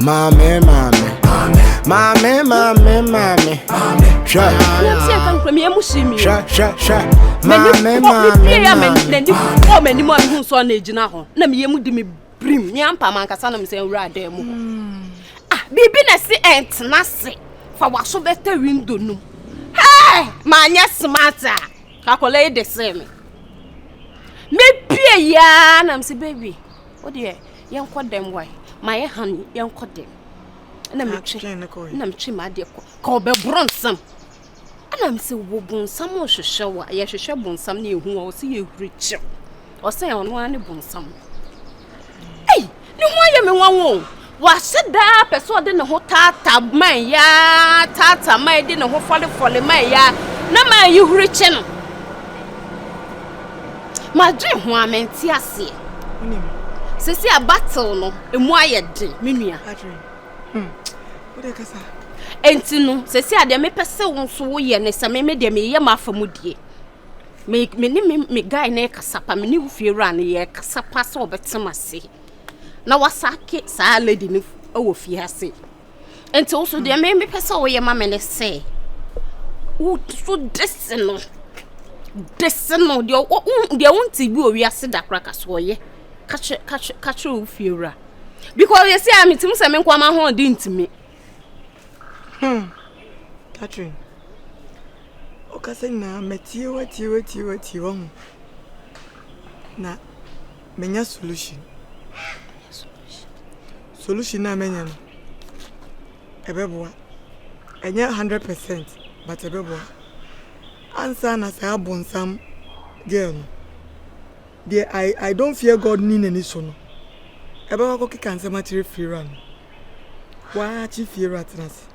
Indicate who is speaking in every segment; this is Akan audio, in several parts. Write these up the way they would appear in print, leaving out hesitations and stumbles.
Speaker 1: Mame. Sha. Mame.
Speaker 2: Brim nyampa mankasa na mse nwura mu ah bibi na si entna se fa waso beta window no hey manya smarta kakole de se me pie ya na mse baby o de yen kodem why my han yen kodem na me twi ma de ko be bronsam ana mse wo bonsam o hwehwe wa ye hwehwe bonsam na ehu o se ye hurichi o se ono ane bonsam. Hey, ni why me wan wa seda person de ne ho tata man ya tata man de ne ho fole man ya na man yi hurichi no ma dwe ho amenti ase sisi a battle no emu ayede menua
Speaker 3: wo de kasa
Speaker 2: enti no sisi a de me pese won so wo ye ne se me de me ye mafamudie me guy na kasapa me ni hufiera na ye kasapa so obetemase na wasake sa lady ni owo fi ase enti wo so de me pese wo ye ma me ne se wo so deseno de wonti bi owi ase da kraka so ye catch hufiera because you see am tim se me kwa ma ho di ntimi
Speaker 3: Catherine okase na metie wati won na menya solution na menya no ebeboa enya 100% but ebeboa answer na say abonsam girl there I don't fear God ni nani so no ebeboa ko kikanse material fear no wa chi fear atnas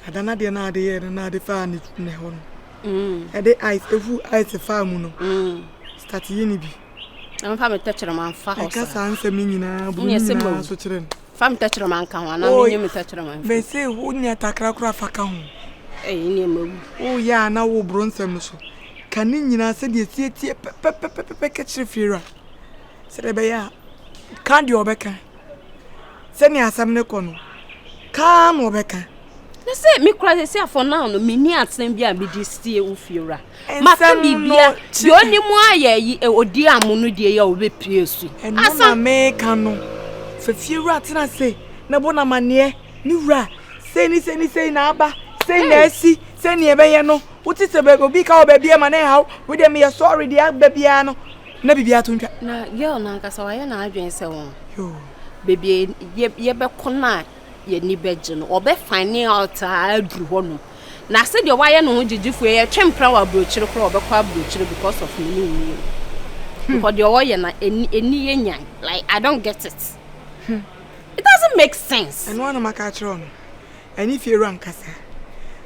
Speaker 3: adana de na de fa ni ne ho no de ice fa mu no start ye ni bi
Speaker 2: am fa me tachere man fa ho
Speaker 3: ka sa ansem ni nyina bu ni na so kire
Speaker 2: fa me tachere man kan wa na me nyem tachere man
Speaker 3: be say wo nya takra kura fa ka ho
Speaker 2: ni mawu
Speaker 3: o ya na wo bronsem so kan ni nyina se de tie pe ka kire fira se de be ya kan de obeka se ni asam ne kono kan obeka
Speaker 2: na say me kura say for now no me ni atsem bia me di stie ufiora maka bibia de oni mu aye odi amono de ya obepie su
Speaker 3: asa me kanu fe fiora tena say na bona mane ni wura say ni na aba say na asi say ni ebeye no wuti se be obi ka obabie ma na hawo we dem ye sorry de ababia no na bibia to ntwa
Speaker 2: na girl na nkasa wa ye na adwen se won
Speaker 3: yo
Speaker 2: baby ye be kona ye ni beje no obe fine out adru ho no na se de wa ye no gigifu ye twempra wa brochire kro obe kwa brochire because of me because the oye na eni ye nyan like I don't get it. It doesn't make sense.
Speaker 3: And one maka chiro no ani fie ran kasa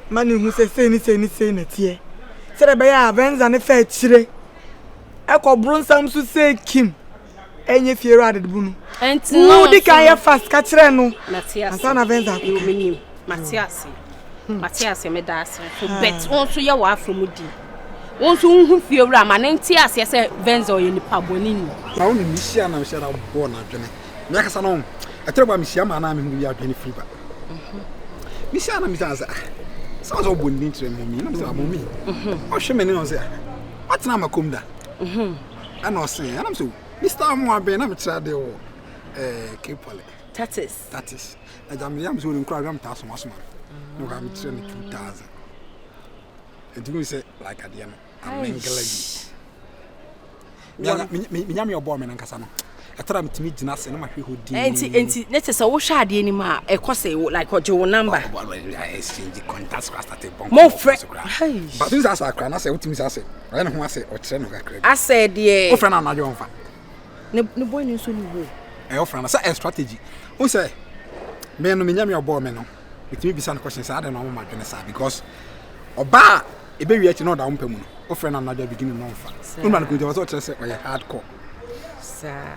Speaker 3: manu hu se ni na tie se de be ya avenza ne fa chire ekobrunsam su se kim enye fie ra de bunu
Speaker 2: enti
Speaker 3: no di kan ye fast ka chire no
Speaker 2: Matias
Speaker 3: asa na venza
Speaker 2: you menim Matias me da ase so bet won so ye wa afromudi won so hu fie ra ma ne nti ase se venza oye nipa boni ni
Speaker 4: na won ni hia na hia na bo na dwene me akasa no atreba me hia ma na me hu ya dwene free ba me hia na me say so so boni ntre mo mi na me say mo mi o hwe me ne on say atna makom da ana o say ana me say Mr. Mo abe na me tira de wo Kepole
Speaker 2: that is
Speaker 4: na jamia me so ni nkura am ta so maso no ga me tira ni 2000 and you say like adie no amengelaji me nyame obo me nankasa no atara mtimi gina se na mahwe hodi
Speaker 2: enti ne tese wo hwa ade ni ma ekose like oje wo number
Speaker 4: exchange contacts start bomb
Speaker 2: mo friend
Speaker 4: but this as akra na se utimi say I no ho ase o kire no kakra
Speaker 2: ase de
Speaker 4: o friend na najo onfa
Speaker 2: ne boy ni so ni wo
Speaker 4: o friend na say a strategy o say me no me nyame obo me no mtimi bisa no question say ade no ma dwene sa because oba ebe wi achi no da wompamu no o friend na najo beginning no onfa no na ko je was o kire say o hardcore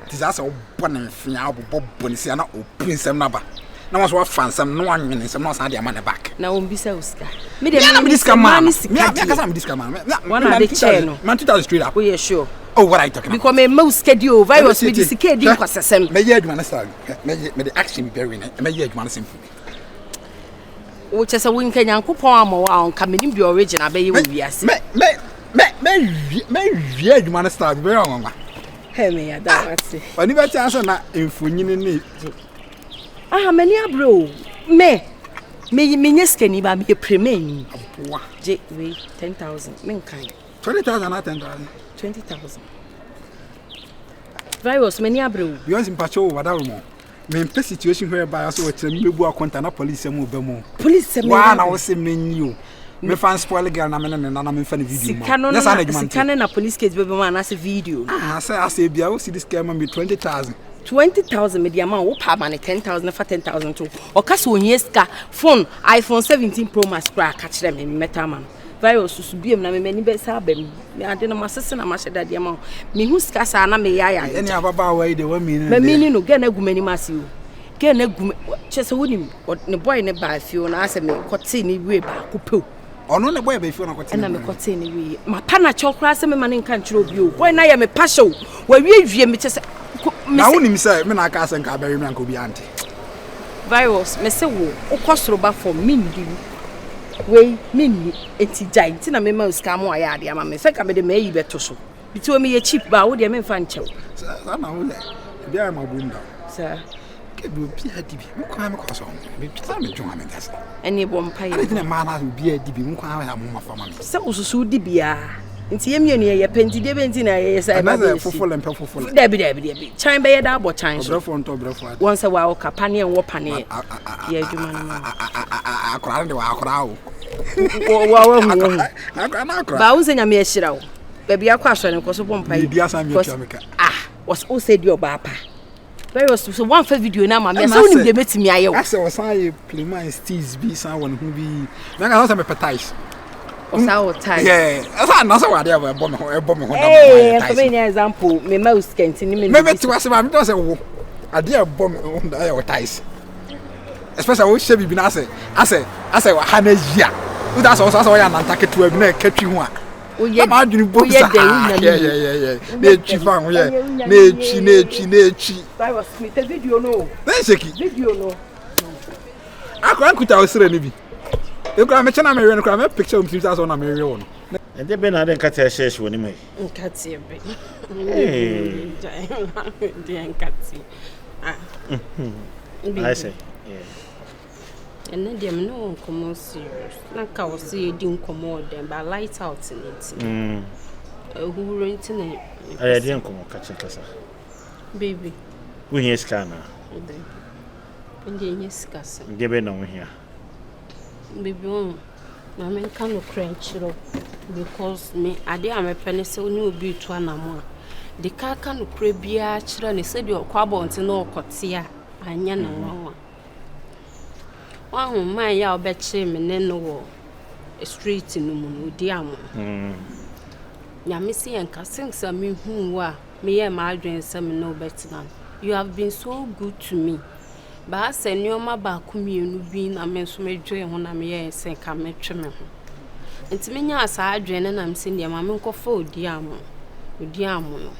Speaker 4: Tisasa obona fia oboboni se na opinsem na ba na waso afansem na wanwene sem na osan de amane back
Speaker 2: na ombisa uska
Speaker 4: me de me diska man me akasa me diska man
Speaker 2: one na de chair no
Speaker 4: man 2000 straight up
Speaker 2: oh yeah sure
Speaker 4: Oh, what are you talking about?
Speaker 2: Because me mouse schedule virus me disike di kwasesem.
Speaker 4: Me ye adwuma style. Me the action very na. Me ye adwuma simple.
Speaker 2: O chese wo nka Nyankopon amawa on ka menim bi original be ye wo wiase.
Speaker 4: Me ye adwuma style very on.
Speaker 2: He me ya da wate.
Speaker 4: Oni be chance na emfonyini ni.
Speaker 2: Ah, many abro. Me nyeskani ba me premain.
Speaker 4: Wa.
Speaker 2: Je we 10,000. Men kan.
Speaker 4: 20,000 or 10,000.
Speaker 2: 20,000. Virus many abro.
Speaker 4: Because in pacho wada mo. Me in situation whereby so we me bu akonta na police mo be mo.
Speaker 2: Police me.
Speaker 4: Wa na wo se menyu. Me fan spoil girl na me na me fan video mo.
Speaker 2: Sikano na police case be mo na se video.
Speaker 4: Ah, say bia wo see this scam me 20,000.
Speaker 2: 20,000 me dia man wo pa man 10,000 for 10,000 to. O ka so onyeska phone iPhone 17 Pro Max cra ka kire me meta man. Virus su biem na me mani be sa bam. Me ade na masese na ma sheda dia man. Me hu ska sa na me ya.
Speaker 4: Any ababa wa de 1 million.
Speaker 2: Me mini no ge na gumani masi o. Ge na gum chese wonim ne boy ne ba afio na ase me kote ni we ba ko
Speaker 4: ono ne boy ba afio na kote.
Speaker 2: Na me kote ni we. Ma pa na chokra se me mane nka nchiro bi o. Boy na ya me pasho. Wa wie me chese
Speaker 4: na wonim say me na aka ase nka ba wi nko bi ante.
Speaker 2: Virus me se wo ukosoro ba for mindi. We mini enti giant na me ma uska mo aya ade ama me se ka me de me yi beto so biti o me ye cheap ba wo de me fa nchew
Speaker 4: sa na wo le bia ma bunda
Speaker 2: sa
Speaker 4: ke bi obi adi bi mo kwa me kwaso me pita me dwon ame dasa
Speaker 2: eni bo mpa ye
Speaker 4: ade na ma na obi adi bi mo kwa ya mo ma fa ma me
Speaker 2: se ususu di bia nti ye mienu ye penti de benti na ye sa
Speaker 4: ma be fofole mpa fofole
Speaker 2: de chan be ye da bo chan so
Speaker 4: brefo nto brefo ade
Speaker 2: won se wa o kapane en wo pane ye adwuma no
Speaker 4: akora de wa akora o
Speaker 2: wa hu
Speaker 4: akora
Speaker 2: ba unse nya me ehira wo ba bia kwa so ne ko so bo mpa ye
Speaker 4: bia san me tua me ka
Speaker 2: was o said your papa very was so one for video na ma me so unim de metimi aye wo
Speaker 4: ase wo san ye playman steez bi san won hu bi me ka so me petais
Speaker 2: o sa o tai
Speaker 4: asa na so wade aba ebo me ho na
Speaker 2: for me example me mouse kenti ni
Speaker 4: me ti wase ba me do se wo ade ebo me ho na aye tais especially wo shebi bi na ase wa ha na yia wo da so ya na ntake tu abi na katwi ho a
Speaker 2: oye
Speaker 4: ma adwini bo sa yeah na twi fa ho ye na twi
Speaker 2: I was me the video no
Speaker 4: na sheki
Speaker 2: video no
Speaker 4: akwa nkuta osire ni bi ekura me chena me we nkura me picture um 3000 na me we wo no
Speaker 5: ende be na de nkata share woni mai
Speaker 2: nkati be de nkati
Speaker 5: I say
Speaker 2: and then no come serious na ka wo se di nkomo dem ba light out it who rent na
Speaker 5: I dey nkomo kasa
Speaker 2: baby
Speaker 5: we here scanner
Speaker 2: ende skasa
Speaker 5: de be no here
Speaker 2: baby na men kan no crunch ro because me ade am pene se oni obi tu anamo de ka no kra bia kira ne se de okwa bonte na okote a anya na nwa wahu man ya obeche me ne no wo street no mu no di am nya me se enka sensa me hu wa me ye ma adwen se me no betina you have been so good to me ba se nioma ba kumienu bi na me so medwe ho na me ye se ka me twe me ho enti me nya asa adwen na me se ne ma me nkofa odi am no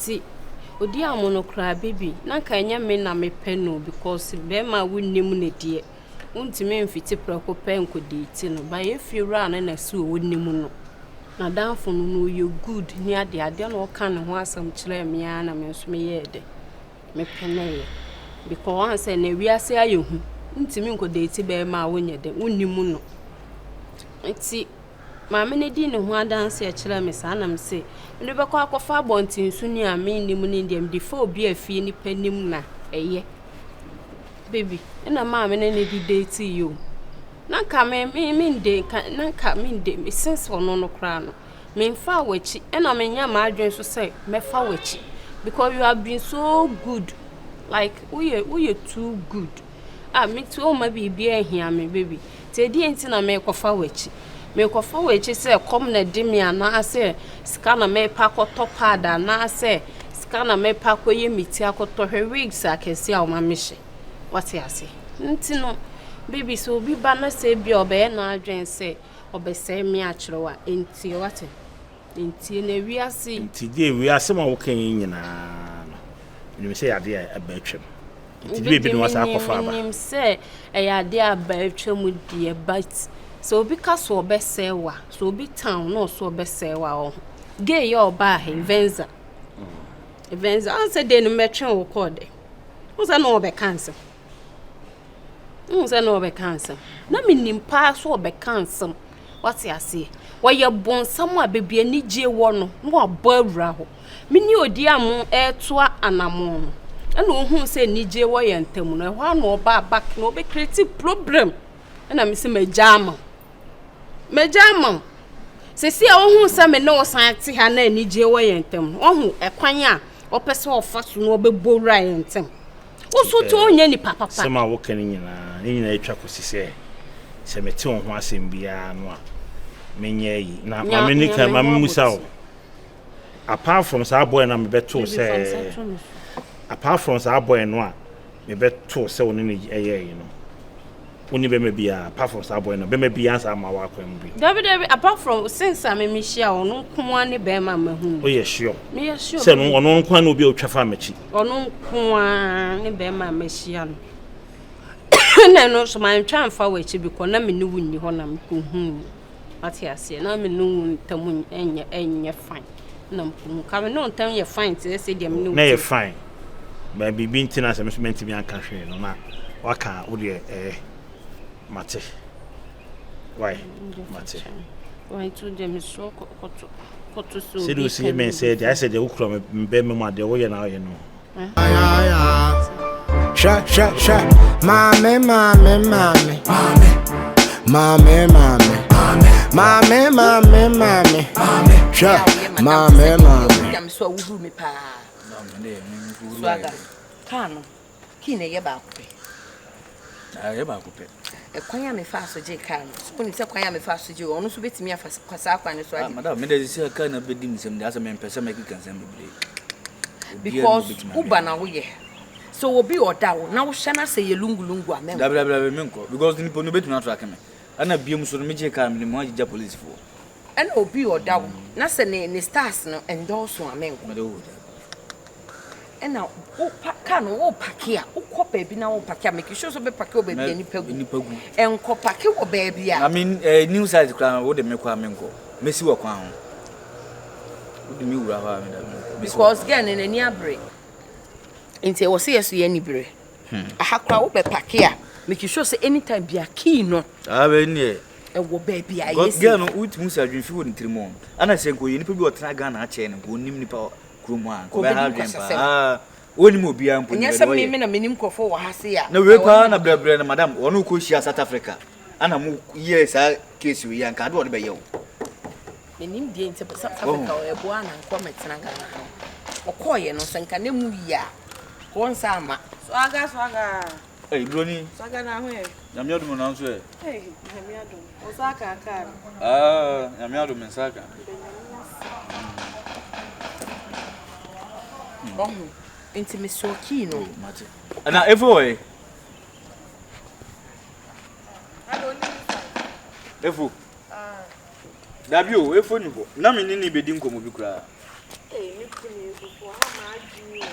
Speaker 2: ti odi am no kra baby na ka nya me na me pe no because be ma wonnim ne de untime mfiti prako pe nkodi ti no ba ye fiura na su wonnim no na danfo no you good ni ade no ka ne ho asam kire me ya na me so me ye de me pene because one say na wiase ayehu ntimi nkodi ti be ma wonye de wonnim no enti ma me ne di ne ho adanse kire me sa na me se me be kwa akofa bontin su ni a me nim ni ndem di fo obi afie ni panim na eye baby na ma me ne di date you na ka me de na ka me de sense wono no kra no me fa wachi na me nya ma adwen so say me fa wachi because you have been so good like we too good me too ma bibi ahia me baby te di enti na me kofa wachi say come na di me ana say scanner me pa koto pada na say scanner me pa koye miti akoto hwe wigs akesi a o ma mehye what you say nti no baby so bi ba na say bi obe na adwen say obe say me akyerewa enti what Nti na wiase.
Speaker 5: Nti de wiase ma wo kan nyina no. Nim say ade a ba atwam. Nti be no wasa akɔfa aba.
Speaker 2: Nim say ade a ba atwam die but so obi ka so obesewa so obi town no so obesewa o. Gay your ba Venza. Venza answer dey no metwe wo code. Who say no be cancel? Who say no be cancel? Na me nimpa so be cancel. What you say? Why you born somewhere baby ani je wo no abo awura ho. Me ni odi am toa anamon. And who say ni je wo ye ntam no ho na oba back no be create problem. Na me say majama. Se si a wo hu say me no san te ha na ni je wo ye ntam. Wo hu ekwan a opese ofa so no obebo wura ye ntam. Wo so to onya ni papa.
Speaker 5: Sema wo kan nyina etwa kosise. Se mete ho asem bia no a menye yi na mamenika mamemusa apart from sa boy na me beto say apart from sa boy no a me beto say oni ne eye yi no oni be me bia apart from sa boy no be me bia sa ma wa kwam bi
Speaker 2: David apart from since I me share ono nko ani be ma mahu
Speaker 5: o ye sure
Speaker 2: me ye sure
Speaker 5: say no ono nko na obi otwafa machi
Speaker 2: ono nko ani be ma me share no na no so man twa mfa wachi bi ko na me ni wunni ho na me ko hu ati ase na me no ntam enye fine na mpu ka me no ntam ye fine te say dem no
Speaker 5: na ye fine ba bibi ntina se me menti bi anka hwe no na waka wo de mate why mate
Speaker 2: why to dem so koto so
Speaker 5: se do see men say I said the ukro me be me ma de wo ye na ye no
Speaker 1: Sha, mame. Sha, mame.
Speaker 6: I'm so woo me pa. Swaga. Kano. Kine ye ba kupe.
Speaker 7: Ye ba kupe.
Speaker 6: E kwanya me fa so je kano. Kuni se kwanya me fa so je ono so betimi afa kwasa akwa ne so aje.
Speaker 7: Madam, me dey say kana be dim sem dey asa me pese me kikan sem bebre.
Speaker 6: Because uba na wo ye. So obi oda wo na wo hye na se ye lungulungu amem.
Speaker 7: Dabra me nko because nipo no betumi atrak me. Ana biem so no me je ka me mo agija police fo.
Speaker 6: Ana obi oda wo na se ne stars no endorse amem.
Speaker 7: Me do.
Speaker 6: Ena wo kano wo pakia wo kopa bi na wo pakia make sure so be pakia oba bi ni pagu. Enko pakia wo ba bia.
Speaker 7: I mean new side kra wo de me kwa me nko. Mesi wo kwa ho. Wo de me wura ho a me da.
Speaker 6: Because again in any abre. Inte wo se yeso ye ni bre. Ahakra wo be pakia make sure say anytime bia key no.
Speaker 7: Be ni e
Speaker 6: wo ba bia
Speaker 7: yes. Girl no uti musa adwinfi wo ntirimo. Ana se nko ye nipa bi otena Ghana a che ne ko nim nipa kromo a ko be ha adwempa. Woni mo bia mpo ni.
Speaker 6: Nyasa me na menim kofo wo ha se ya.
Speaker 7: Na we pa na brebre na madam wono ko hia South Africa. Ana mu ye sa case we yan ka do be ye wo.
Speaker 6: Menim die nte South Africa e bo ana nko metena Ghana. Okoye no senka ne mu ya. Konsa ama.
Speaker 2: Swaga.
Speaker 7: Hey broni.
Speaker 2: Swaga na ho e.
Speaker 7: Nyamiado na nso e.
Speaker 2: Hey, nyamiado. Osaka aka.
Speaker 7: Nyamiado mensaka.
Speaker 6: Inti mesoki no.
Speaker 7: Mate. Ana efo e. Efo. Dabio efo ni bo. Na me ni bedi nkomo bi kura.
Speaker 8: Ni kuni efo ha ma adwini.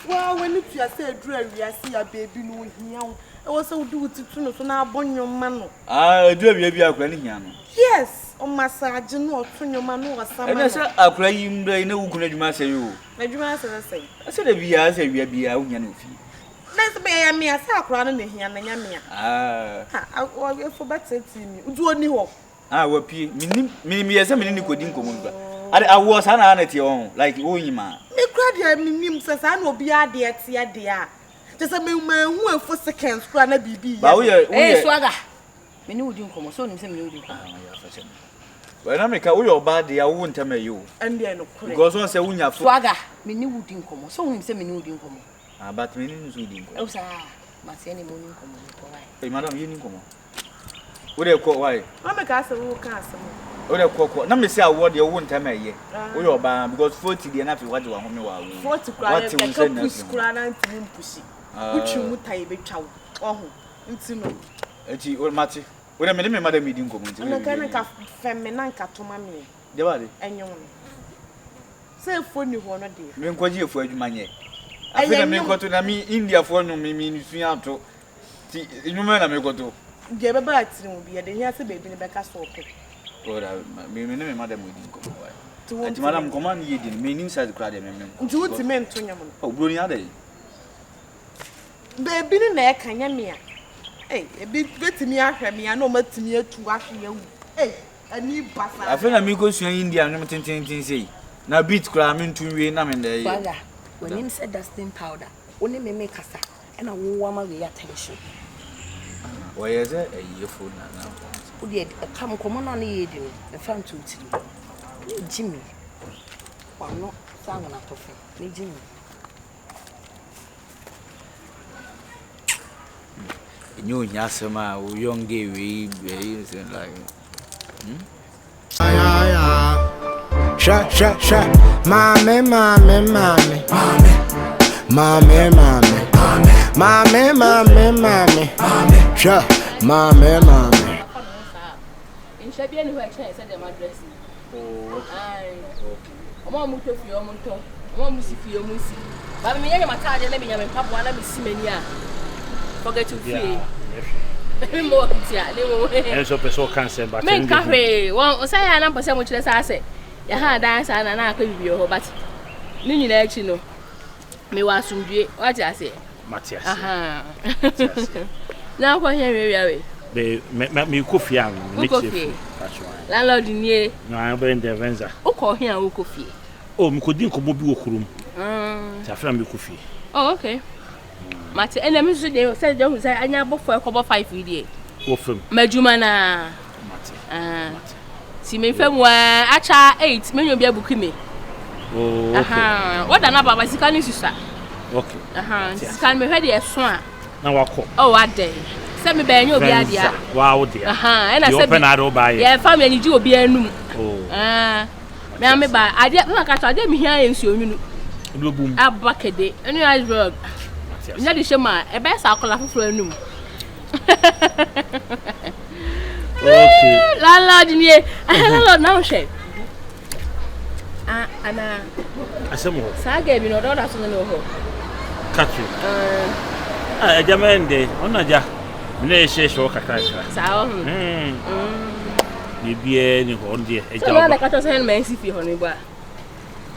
Speaker 8: Wa wani tua se adura wiase ya baby no hia wo. E wo se wo du titu no so na abonyoma no.
Speaker 7: Adura bia akura ni hia no.
Speaker 8: Yes, o massage no otonyoma no wasama.
Speaker 7: Ena se akura yi mbre na wukuna adwuma se yo.
Speaker 8: Adwuma se se.
Speaker 7: Ase da bia se wia bia wo hia no fi.
Speaker 8: Na se be ya me asa akura no na hia na nya me
Speaker 7: a.
Speaker 8: O efo bateti mi. Udu oni ho.
Speaker 7: Wa pie. Minim yesa menini kodi nkomo ba. Ade awo sa na tie on like wo yima.
Speaker 8: Me kra dia minim se sa na obi ade etia de a. Tese me hu efo seconds kra na bibi ya.
Speaker 7: Ba wo ye
Speaker 6: swaga. Me ni udi nkomo so nim se me ni udi nkomo.
Speaker 7: Well, na me ka wo your bad dia wo ntama yo.
Speaker 8: Ande no kure.
Speaker 7: Because one say wo nya fo.
Speaker 6: Swaga, me ni udi nkomo so nim se me ni udi nkomo.
Speaker 7: But me ni so udi nkomo.
Speaker 6: O sa ma se ni mo ni nkomo ko why.
Speaker 7: Hey madam, you ni nkomo. Wo dey ko why?
Speaker 8: Ma me ka se wo ka se mo.
Speaker 7: Wo dey ko na me say award dia wo ntama ye. Wo your bad because 40 dia na fi waje wa home wa wo.
Speaker 8: 40 kura na ka push kura na ntimi pushi. Uchu mutai betwa wo. Oho. Ntino.
Speaker 7: Echi o mati. Wo dey me madam mi di nkomo nti.
Speaker 8: No ka na ka femme na nka toma me.
Speaker 7: Debade.
Speaker 8: Enyo no. Say phone ni ho no de.
Speaker 7: Me nkwaji efu adwuma nye. Afena me nkoto na mi India fo no me nusua ato. Ti enwuma na me nkoto.
Speaker 8: Je beba atiri mu bi de hia se baby ni beka so ope.
Speaker 7: Ora me me madam we di nkomo wa. Ati madam command ye di me nim size kra de me.
Speaker 8: Nti wuti me nto nyam no.
Speaker 7: O bro ni ada yi.
Speaker 8: Baby ni na e kanya me a. Ebi betimi ahwe me a na o matimi atu ahwe yawu. Ani basa.
Speaker 7: Afena me ko sua India no tintin sei. Na beat kra me ntunwe na me ndey.
Speaker 6: Banga. When him said dusting powder, only me make kasa and a woman with attention.
Speaker 7: Why is it a year for now?
Speaker 6: Would you come common on the front to Jimmy? Or not, sound on a coffee. Me Jimmy.
Speaker 7: You Yasama, young gay, we like.
Speaker 1: Sha, mommy, mommy, mommy, mommy, mommy, mommy, mommy, mommy, sha, mommy, mommy.
Speaker 2: In Shabian, who actually said them address. Oh, I'm to feel Monto, Mom, see for your musi. But me and my card, let me have a papa, let me see many. Forget to feel. More,
Speaker 5: and so person cancer, but
Speaker 2: men cafe. One say I am percent which I say. Ya ha dance and I could be your but Nini actually no. Me was soon what I say.
Speaker 5: Matthias.
Speaker 2: Aha. Now for here we are.
Speaker 5: They met me coffee.
Speaker 2: Landlord in ye.
Speaker 5: No, I'm in the Venza.
Speaker 2: O call here o coffee.
Speaker 5: Oh, me couldn't come be room. Safran me coffee.
Speaker 2: Oh, okay. Mate and them said don't say I bought for a couple 5 years.
Speaker 5: Go from
Speaker 2: Majumana.
Speaker 5: Mate.
Speaker 2: See me from where acha 8 million be able me.
Speaker 5: Oh, okay.
Speaker 2: What an about Sikani sister.
Speaker 5: Okay.
Speaker 2: Can me ready a swan.
Speaker 5: Now walk.
Speaker 2: Oh, what day? Send me by your idea.
Speaker 5: Wow, dear.
Speaker 2: And I said,
Speaker 5: open out by
Speaker 2: yeah, family you will be a new.
Speaker 5: Oh,
Speaker 2: me by I didn't look at I didn't hear you.
Speaker 5: Boom.
Speaker 2: A bucket day. And you guys work. Not the shema, a best alcohol for a new.
Speaker 5: Okay.
Speaker 2: Landlord in here. I have a lot now, Shay. Anna,
Speaker 5: I said more.
Speaker 2: Saga, you know, that's on the know.
Speaker 5: Catch you. I jammed on a jar. Nay, she show a crash.
Speaker 2: Sound.
Speaker 5: You be any one dear. A
Speaker 2: job like I was saying, Nancy, if you honey, but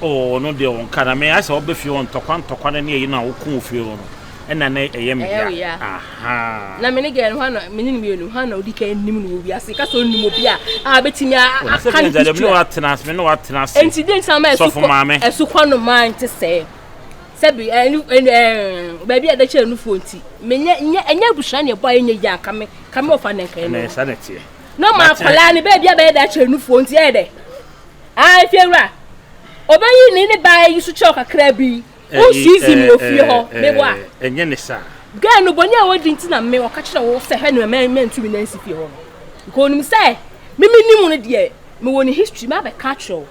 Speaker 5: oh, no, dear one can I may I saw before on to near you now, cool feel. And I am here. Aha. Na many again, one meaning you, Hano, decay, Nimu, as a soon Nimobia. I bet me, I can't know what tenants, no what tenants. And she didn't tell me so for mammy, as to one of mine to say. Sebi, and baby at the channel 40. Many and you shine your boy in your young come off and sanity.
Speaker 2: No, my Polani, baby, I bet that channel 40. I feel right. Over you need to buy you to chalk a crabby. Oh, she's in your fear, maybe.
Speaker 5: And Yenisa.
Speaker 2: Girl, nobody waiting to me or catch a say Henry man to be Nancy Fiona. Go him say, Mimi knew dear, me won history, my catch all.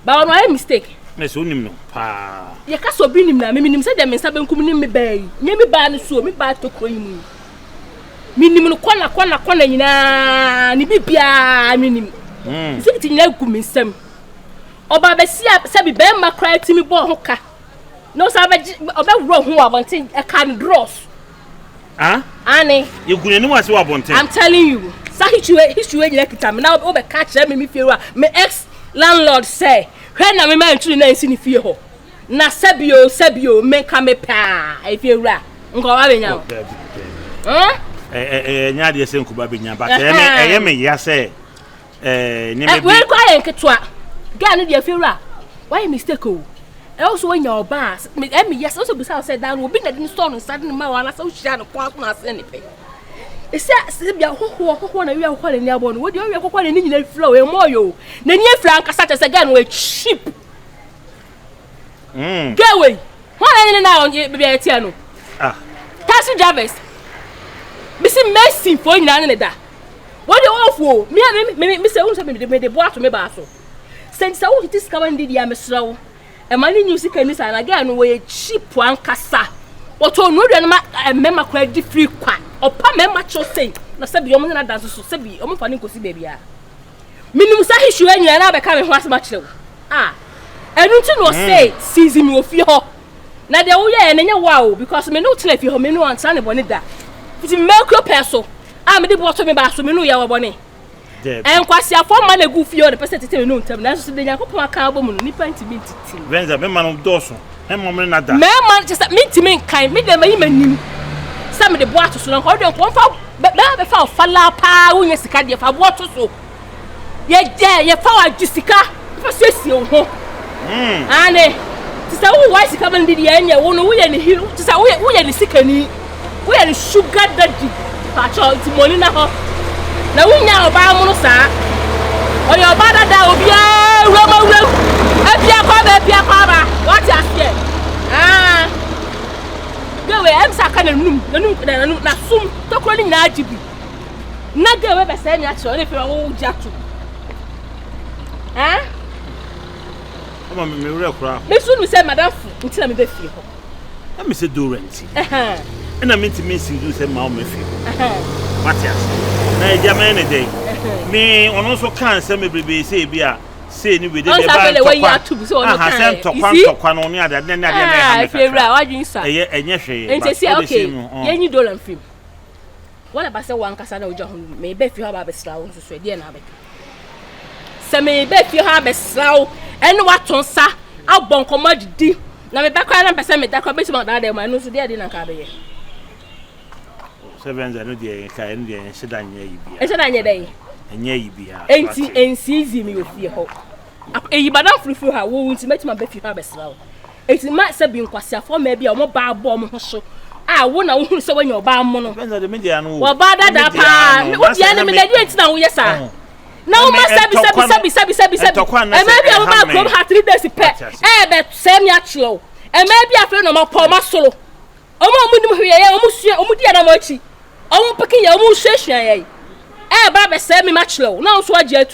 Speaker 2: But I mistake.
Speaker 5: Miss Unim, pa. Your castle bring him now, Mimi said them in Sabin coming me bay, near me by the so me bad to cream. Minimum corner, Nibia, minim. Sitting like good some. Or Babasia, Sabi Bemma cried to me, Bohoka. No savage about wrong who I wanting a can dross. Ah, Annie, you couldn't know what you want. I'm telling you, history like time now over catch them me feel my ex landlord say, when I'm a man to nice in fear. Na Sabio, make me pa, if you're right. Uncle Avignon. Nadia Saint Kubabinia, but I am a yes, say, we're quiet, Katua. Ganny, dear Fira. Why mistake? Also, when your bars, yes, also besides said down will be that in storm and suddenly my one so shadow partners anything. It's Sibia who want to be a one in your one. Would you have one in flow and more you? Then you flank such as again with sheep. Get away. One in now on your piano. Ah, Tassie Jarvis. Missing Messi for none in that. What do you offer? Me and Mr. Olsen made the boat to me basso. Since I want to discover the Yamislow. A money music and again way cheap one cassa. What all no a member credit free quan or pa member cho say, no sabi young dance so sabi, funny go see baby.
Speaker 2: minimum sa hishu enya na be ka me ho asema kire wo enu ti no say season me ofie ho na de wo ye na nya wow because me no tell if you me no answer ne boni da fiti micro peso me de bo to me ba so me no ye wo boni en kwasi afọ ma na gu fie o de pese tete me no ntam na so de Yakopon aka abomu no nipa ntimi titi
Speaker 5: Venza me man doso he mo me na da
Speaker 2: me man just me ntimi kan me de mayi manim sa me de bo ato so na ko de ko fa be fa fala pa wo nya sika de fa bo ato so ye fa wa jisika fa so esi o ho ane tisa wo wa sika ban di ye nya wo no wo ye ni hero tisa wo ye ni sika ni wo ye ni sugar daddy pa cho ti money na ho na wo nya oba mu no sa o ye oba dada obi a roma wura apia kwa ba what you say gawe em saka na num na sum to kro ni na ajibi na gawe be se ni a cho ni fe wo jato
Speaker 5: Mama me wura kura
Speaker 2: me sunu se madam fu ntina me be fie ho
Speaker 5: na me se do rent na me ntimi si do se ma o me fie what you say na e jama ne dey me ono so kan se me brebe se bia say ni we dey be ba to kwa no ni ade na
Speaker 2: fewra wadwin sa
Speaker 5: enye hwe
Speaker 2: enti say okay yenyi dollar film wala ba se wan kasa na oja ho me be fie ho ba be slawo so so de na be se me be fie ho be slawo ene waton sa abon komodidi na me be kwa na pese me da kwa be ti ma da de ma no so de na ka be ye
Speaker 5: Seven no de ka en de sheda nya yi bia
Speaker 2: sheda nya dey
Speaker 5: nya yi bia
Speaker 2: enti easy me ofie ho eyi badam fufu ha wo nti metima be fie ha be slawo enti ma se bi nkwase afo ma bia o mo ba abo mo ho so wo na wo hu se wanya oba mo no
Speaker 5: Benza de media no
Speaker 2: wo ba dada pa wo dia ne me na enti na wo yesa na wo ma sabi e ma bia wo ba krom ha 3 days pe be se mi achlo e ma bia afre no ma po ma solo o mo nim hwe ye o mo sua o mo dia na mo achi o mo peke ye o mo hwehwea ye ba be se mi ma achlo na wo so agye atu